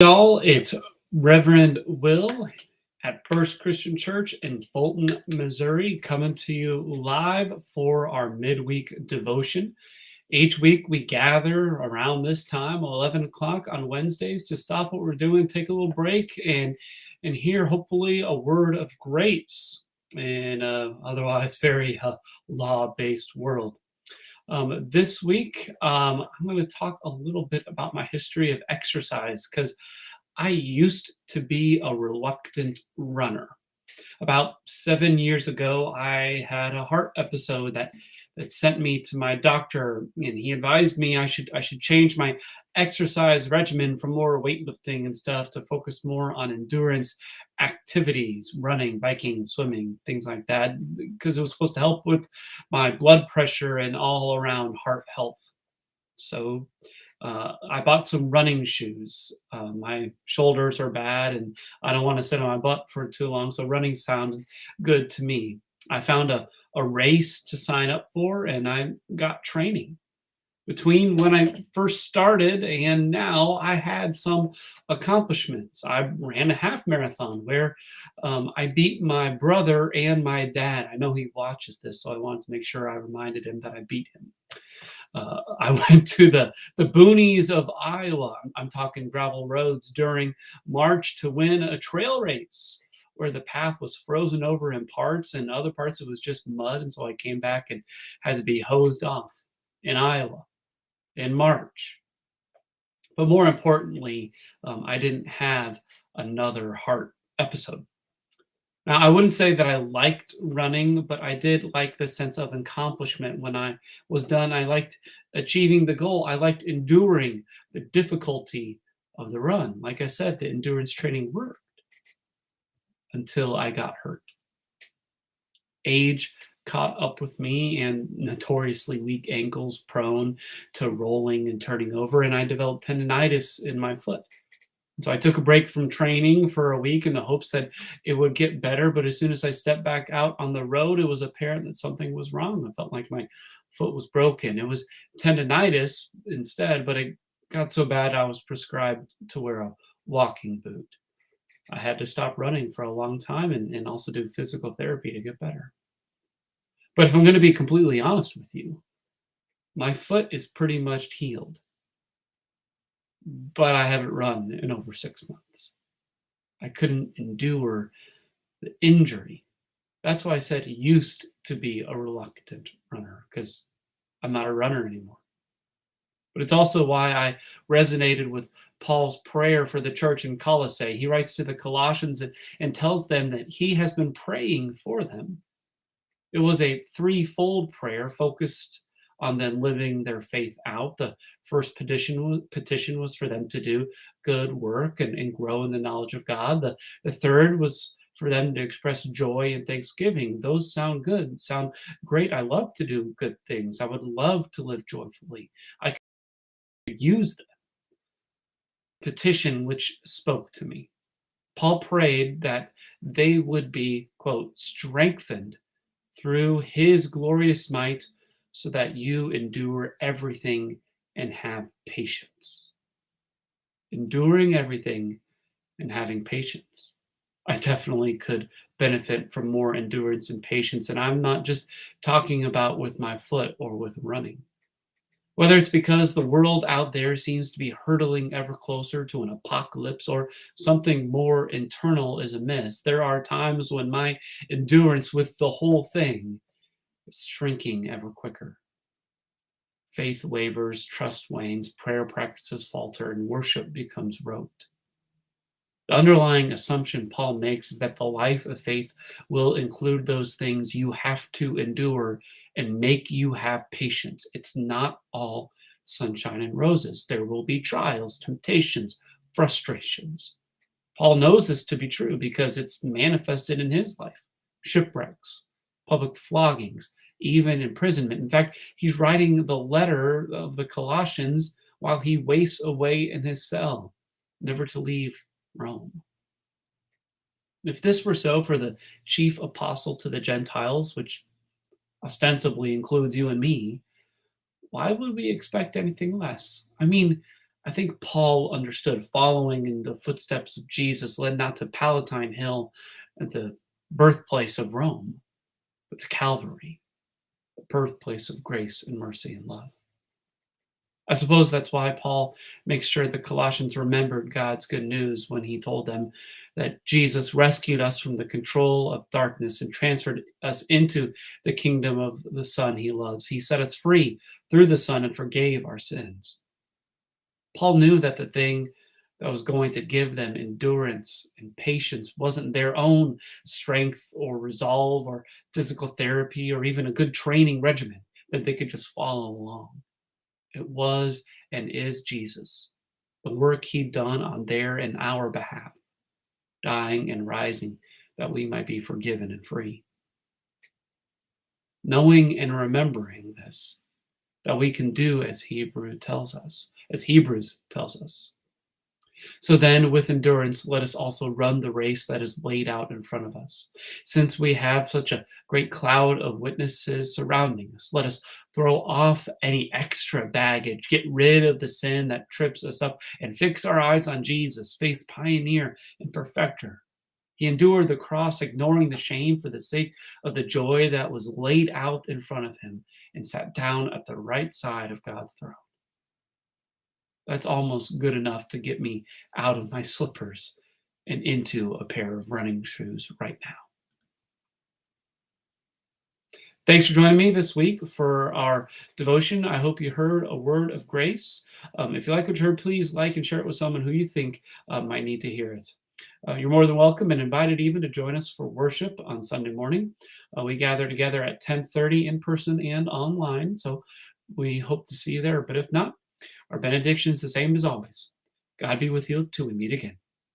Y'all, it's Reverend Will at First Christian Church in Fulton, Missouri, coming to you live for our midweek devotion. Each week we gather around this time, 11 o'clock on Wednesdays, to stop what we're doing, take a little break, and hear hopefully a word of grace in a otherwise very law-based world. This week, I'm going to talk a little bit about my history of exercise because I used to be a reluctant runner. About 7 years ago, I had a heart episode that sent me to my doctor, and he advised me I should change my exercise regimen from more weightlifting and stuff to focus more on endurance activities, running, biking, swimming, things like that, because it was supposed to help with my blood pressure and all around heart health. So I bought some running shoes. My shoulders are bad and I don't want to sit on my butt for too long, so running sounded good to me. I found a race to sign up for and I got training. Between when I first started and now, I had some accomplishments. I ran a half marathon where I beat my brother and my dad. I know he watches this, so I wanted to make sure I reminded him that I beat him. I went to the boonies of Iowa. I'm talking gravel roads during March to win a trail race where the path was frozen over in parts and other parts it was just mud. And so I came back and had to be hosed off in Iowa in March. But more importantly, I didn't have another heart episode. Now, I wouldn't say that I liked running, but I did like the sense of accomplishment when I was done. I liked achieving the goal. I liked enduring the difficulty of the run. Like I said, the endurance training worked until I got hurt. Age caught up with me and notoriously weak ankles, prone to rolling and turning over, and I developed tendonitis in my foot. So I took a break from training for a week in the hopes that it would get better. But as soon as I stepped back out on the road, it was apparent that something was wrong. I felt like my foot was broken. It was tendonitis instead, but it got so bad I was prescribed to wear a walking boot. I had to stop running for a long time and also do physical therapy to get better. But if I'm going to be completely honest with you, my foot is pretty much healed, but I haven't run in over 6 months. I couldn't endure the injury. That's why I said he used to be a reluctant runner, because I'm not a runner anymore. But it's also why I resonated with Paul's prayer for the church in Colossae. He writes to the Colossians and tells them that he has been praying for them. It was a threefold prayer focused on them living their faith out. The first petition was for them to do good work and grow in the knowledge of God. The third was for them to express joy and thanksgiving. Those sound good, sound great. I love to do good things. I would love to live joyfully. I could use the petition which spoke to me. Paul prayed that they would be, quote, strengthened through his glorious might so that you endure everything and have patience. Enduring everything and having patience. I definitely could benefit from more endurance and patience, and I'm not just talking about with my foot or with running. Whether it's because the world out there seems to be hurtling ever closer to an apocalypse or something more internal is amiss, there are times when my endurance with the whole thing is shrinking ever quicker. Faith wavers, trust wanes, prayer practices falter, and worship becomes rote. The underlying assumption Paul makes is that the life of faith will include those things you have to endure and make you have patience. It's not all sunshine and roses. There will be trials, temptations, frustrations. Paul knows this to be true because it's manifested in his life. Shipwrecks, public floggings, even imprisonment. In fact, he's writing the letter of the Colossians while he wastes away in his cell, never to leave Rome. If this were so for the chief apostle to the Gentiles, which ostensibly includes you and me, why would we expect anything less? I mean, I think Paul understood following in the footsteps of Jesus led not to Palatine Hill at the birthplace of Rome, but to Calvary, the birthplace of grace and mercy and love. I suppose that's why Paul makes sure the Colossians remembered God's good news when he told them that Jesus rescued us from the control of darkness and transferred us into the kingdom of the Son he loves. He set us free through the Son and forgave our sins. Paul knew that the thing that was going to give them endurance and patience wasn't their own strength or resolve or physical therapy or even a good training regimen that they could just follow along. It was and is Jesus, the work he'd done on their and our behalf, dying and rising that we might be forgiven and free. Knowing and remembering this, that we can do as Hebrews tells us. So then, with endurance, let us also run the race that is laid out in front of us. Since we have such a great cloud of witnesses surrounding us, let us throw off any extra baggage, get rid of the sin that trips us up, and fix our eyes on Jesus, faith's pioneer and perfecter. He endured the cross, ignoring the shame for the sake of the joy that was laid out in front of him, and sat down at the right side of God's throne. That's almost good enough to get me out of my slippers and into a pair of running shoes right now. Thanks for joining me this week for our devotion. I hope you heard a word of grace. If you like what you heard, please like and share it with someone who you think might need to hear it. You're more than welcome and invited even to join us for worship on Sunday morning. We gather together at 10:30 in person and online, so we hope to see you there. But if not, our benediction's the same as always. God be with you till we meet again.